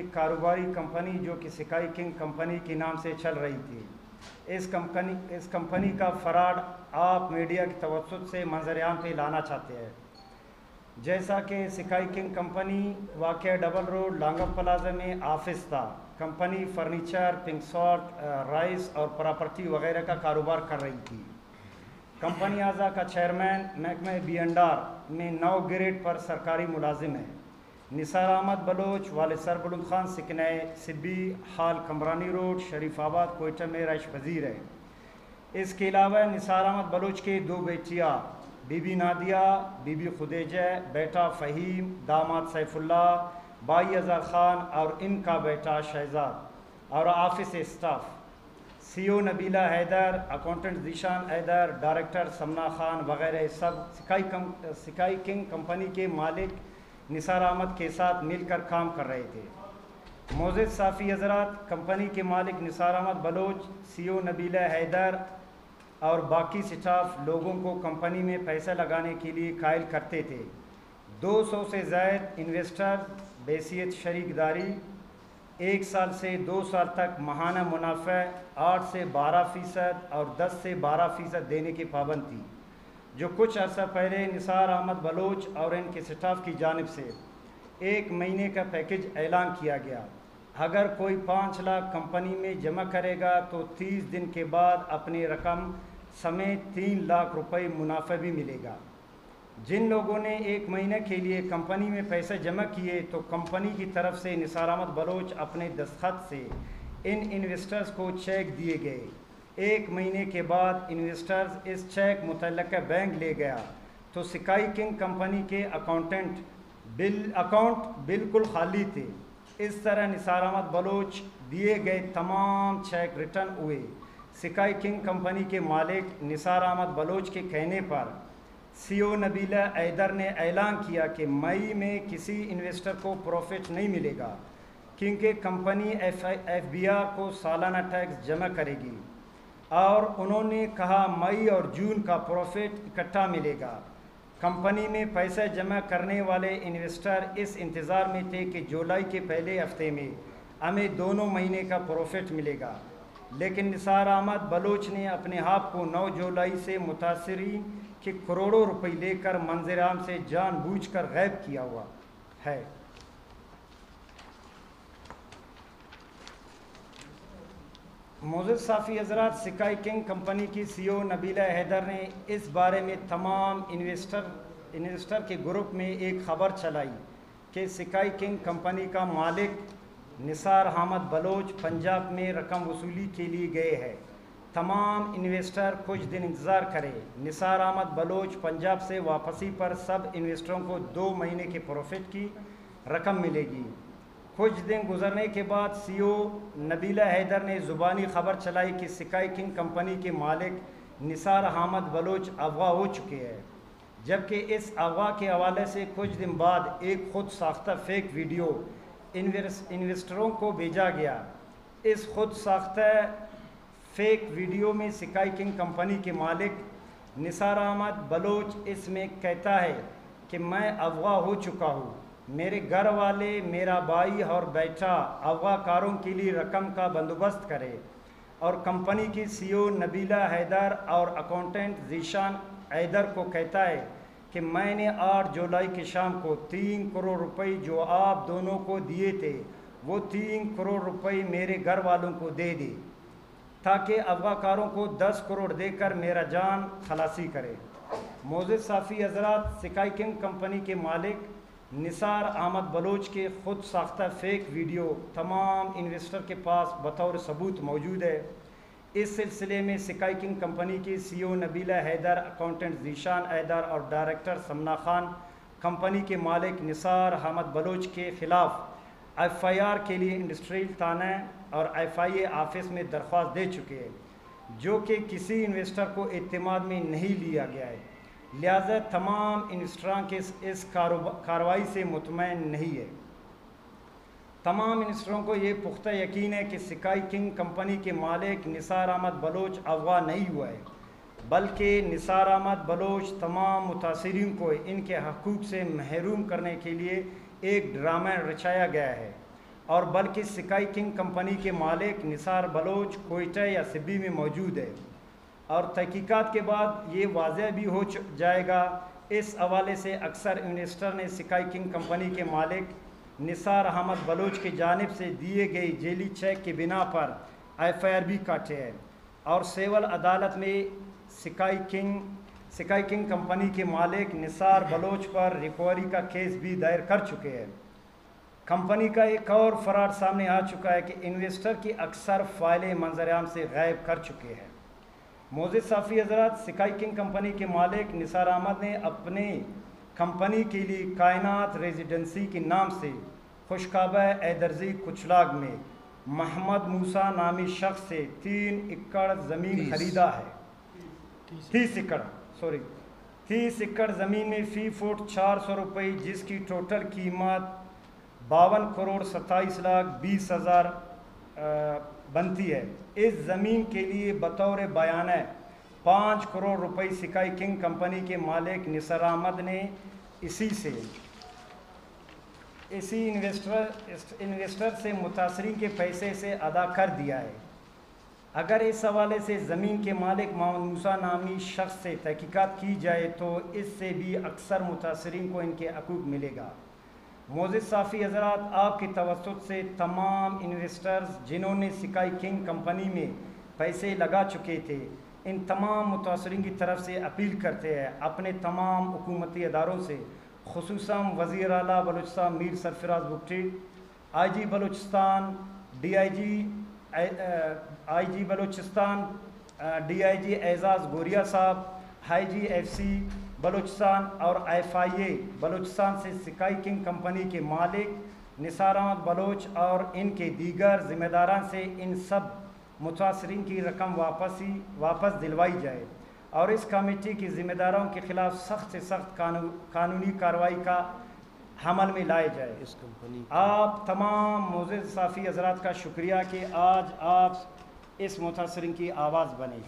ایک کاروباری کمپنی جو کہ سکائی کنگ کمپنی کے نام سے چل رہی تھی۔ اس کمپنی کا فراڈ آپ میڈیا کی توسط سے منظر عام پہ لانا چاہتے ہیں۔ جیسا کہ سکائی کنگ کمپنی واقع ڈبل روڈ لانگا پلازا میں آفس تھا۔ Company furniture, pink salt, rice اور پراپرٹی وغیرہ کا کاروبار کر رہی تھی۔ کمپنی اعضا کا چیئرمین محکمہ بی انڈار میں 9 گریڈ پر سرکاری ملازم ہے۔ نثار احمد بلوچ والد سر بلند خان سکنہ سبی حال کمرانی روڈ شریف آباد کوئٹہ میں رہائش پذیر ہے۔ اس کے علاوہ نثار احمد بلوچ کے 2 بیٹیاں بی بی نادیہ، بی بی خدیجہ، بیٹا فہیم، داماد سیف اللہ، بھائی اظہر خان اور ان کا بیٹا شہزاد اور آفس اسٹاف، سی او نبیلہ حیدر، اکاؤنٹنٹ ذیشان حیدر، ڈائریکٹر سمنا خان وغیرہ سب سکائی کنگ کمپنی کے مالک نثار احمد کے ساتھ مل کر کام کر رہے تھے۔ معزز صافی حضرات، کمپنی کے مالک نثار احمد بلوچ، سی او نبیلہ حیدر اور باقی سٹاف لوگوں کو کمپنی میں پیسہ لگانے کے لیے قائل کرتے تھے۔ 200 سے زائد انویسٹر بحیثیت شریک داری 1 سال سے 2 سال تک ماہانہ منافع 8 سے 12% اور 10 سے 12% دینے کی پابند تھی، جو کچھ عرصہ پہلے نثار احمد بلوچ اور ان کے سٹاف کی جانب سے 1 مہینے کا پیکیج اعلان کیا گیا۔ اگر کوئی 5 لاکھ کمپنی میں جمع کرے گا تو 30 دن کے بعد اپنی رقم سمیت 3 لاکھ روپے منافع بھی ملے گا۔ جن لوگوں نے 1 مہینے کے لیے کمپنی میں پیسے جمع کیے تو کمپنی کی طرف سے نثار احمد بلوچ اپنے دستخط سے ان انویسٹرز کو چیک دیے گئے۔ 1 مہینے کے بعد انویسٹرز اس چیک متعلقہ بینک لے گیا تو سکائی کنگ کمپنی کے اکاؤنٹ بالکل خالی تھے۔ اس طرح نثار احمد بلوچ دیے گئے تمام چیک ریٹرن ہوئے۔ سکائی کنگ کمپنی کے مالک نثار احمد بلوچ کے کہنے پر سی او نبیلہ حیدر نے اعلان کیا کہ مئی میں کسی انویسٹر کو پروفٹ نہیں ملے گا، کیونکہ کمپنی ایف بی آر کو سالانہ ٹیکس جمع کرے گی، اور انہوں نے کہا مئی اور جون کا پروفٹ اکٹھا ملے گا۔ کمپنی میں پیسہ جمع کرنے والے انویسٹر اس انتظار میں تھے کہ جولائی کے پہلے ہفتے میں ہمیں دونوں مہینے کا پروفٹ ملے گا، لیکن نثار احمد بلوچ نے اپنے آپ کو 9 جولائی سے متاثرین کے کروڑوں روپے لے کر منظر عام سے جان بوجھ کر غائب کیا ہوا ہے۔ معزز صافی حضرات، سکائی کنگ کمپنی کی سی او نبیلہ حیدر نے اس بارے میں تمام انویسٹر کے گروپ میں ایک خبر چلائی کہ سکائی کنگ کمپنی کا مالک نثار احمد بلوچ پنجاب میں رقم وصولی کے لیے گئے ہیں۔ تمام انویسٹر کچھ دن انتظار کرے، نثار احمد بلوچ پنجاب سے واپسی پر سب انویسٹروں کو 2 مہینے کے پروفٹ کی رقم ملے گی۔ کچھ دن گزرنے کے بعد سی او نبیلہ حیدر نے زبانی خبر چلائی کہ سکائی کنگ کمپنی کے مالک نثار احمد بلوچ اغوا ہو چکے ہیں، جبکہ اس اغوا کے حوالے سے کچھ دن بعد ایک خود ساختہ فیک ویڈیو انویسٹروں کو بھیجا گیا۔ اس خود ساختہ فیک ویڈیو میں سکائی کنگ کمپنی کے مالک نثار احمد بلوچ اس میں کہتا ہے کہ میں اغوا ہو چکا ہوں، میرے گھر والے، میرا بھائی اور بیٹا اغوا کاروں کے لیے رقم کا بندوبست کرے، اور کمپنی کی سی او نبیلہ حیدر اور اکاؤنٹنٹ ذیشان حیدر کو کہتا ہے کہ میں نے 8 جولائی کی شام کو 3 کروڑ روپے جو آپ دونوں کو دیے تھے وہ 3 کروڑ روپے میرے گھر والوں کو دے دی تاکہ اغوا کاروں کو 10 کروڑ دے کر میرا جان خلاصی کرے۔ معزز صافی حضرات، سکائی کنگ کمپنی کے مالک نثار احمد بلوچ کے خود ساختہ فیک ویڈیو تمام انویسٹر کے پاس بطور ثبوت موجود ہے۔ اس سلسلے میں سکائی کنگ کمپنی کی سی او نبیلہ حیدر، اکاؤنٹنٹ ذیشان حیدر اور ڈائریکٹر سمنا خان کمپنی کے مالک نثار احمد بلوچ کے خلاف ایف آئی آر کے لیے انڈسٹریل تھانہ اور ایف آئی اے آفس میں درخواست دے چکے ہیں، جو کہ کسی انویسٹر کو اعتماد میں نہیں لیا گیا ہے، لہذا تمام انویسٹران کے اس کارروائی سے مطمئن نہیں ہے۔ تمام انویسٹروں کو یہ پختہ یقین ہے کہ سکائی کنگ کمپنی کے مالک نثار احمد بلوچ اغوا نہیں ہوا ہے، بلکہ نثار احمد بلوچ تمام متاثرین کو ان کے حقوق سے محروم کرنے کے لیے ایک ڈرامہ رچایا گیا ہے، اور بلکہ سکائی کنگ کمپنی کے مالک نثار بلوچ کوئٹہ یا سبی میں موجود ہے، اور تحقیقات کے بعد یہ واضح بھی ہو جائے گا۔ اس حوالے سے اکثر انویسٹر نے سکائی کنگ کمپنی کے مالک نثار احمد بلوچ کی جانب سے دیے گئے جعلی چیک کی بنا پر IFR بھی کاٹے ہیں، اور سول عدالت میں سکائی کنگ کمپنی کے مالک نثار بلوچ پر ریکوری کا کیس بھی دائر کر چکے ہیں۔ کمپنی کا ایک اور فراڈ سامنے آ چکا ہے کہ انویسٹر کی اکثر فائلیں منظر عام سے غائب کر چکے ہیں۔ معزز صحافی حضرات، سکائی کنگ کمپنی کے مالک نثار احمد نے اپنے کمپنی کے لیے کائنات ریزیڈنسی کے نام سے خوشخابہ ایدرزی کچلاگ میں محمد موسیٰ نامی شخص سے 3 ایکڑ زمین خریدا ہے۔ 30 ایکڑ زمین میں فی فٹ 400 روپے، جس کی ٹوٹل قیمت 52,27,20,000 بنتی ہے۔ اس زمین کے لیے بطور بیانہ 5 کروڑ روپے سکائی کنگ کمپنی کے مالک نثار احمد نے اسی انویسٹر سے متاثرین کے پیسے سے ادا کر دیا ہے۔ اگر اس حوالے سے زمین کے مالک محمد موسیٰ نامی شخص سے تحقیقات کی جائے تو اس سے بھی اکثر متاثرین کو ان کے حقوق ملے گا۔ معزز صحافی حضرات، آپ کی توسط سے تمام انویسٹرز جنہوں نے سکائی کنگ کمپنی میں پیسے لگا چکے تھے، ان تمام متاثرین کی طرف سے اپیل کرتے ہیں اپنے تمام حکومتی اداروں سے، خصوصاً وزیر اعلیٰ بلوچستان میر سرفراز Bugti, IG Balochistan, IG Balochistan, DIG اعزاز گوریا صاحب، IGFC بلوچستان اور FIA بلوچستان سے سکائی کنگ کمپنی کے مالک نثار احمد بلوچ اور ان کے دیگر ذمہ داران سے ان سب متاثرین کی رقم واپس دلوائی جائے، اور اس کمیٹی کی ذمہ داروں کے خلاف سخت سے سخت قانونی کارروائی کا حمل میں لائے جائے۔ آپ تمام معزز صحافی حضرات کا شکریہ کہ آج آپ اس متاثرین کی آواز بنے۔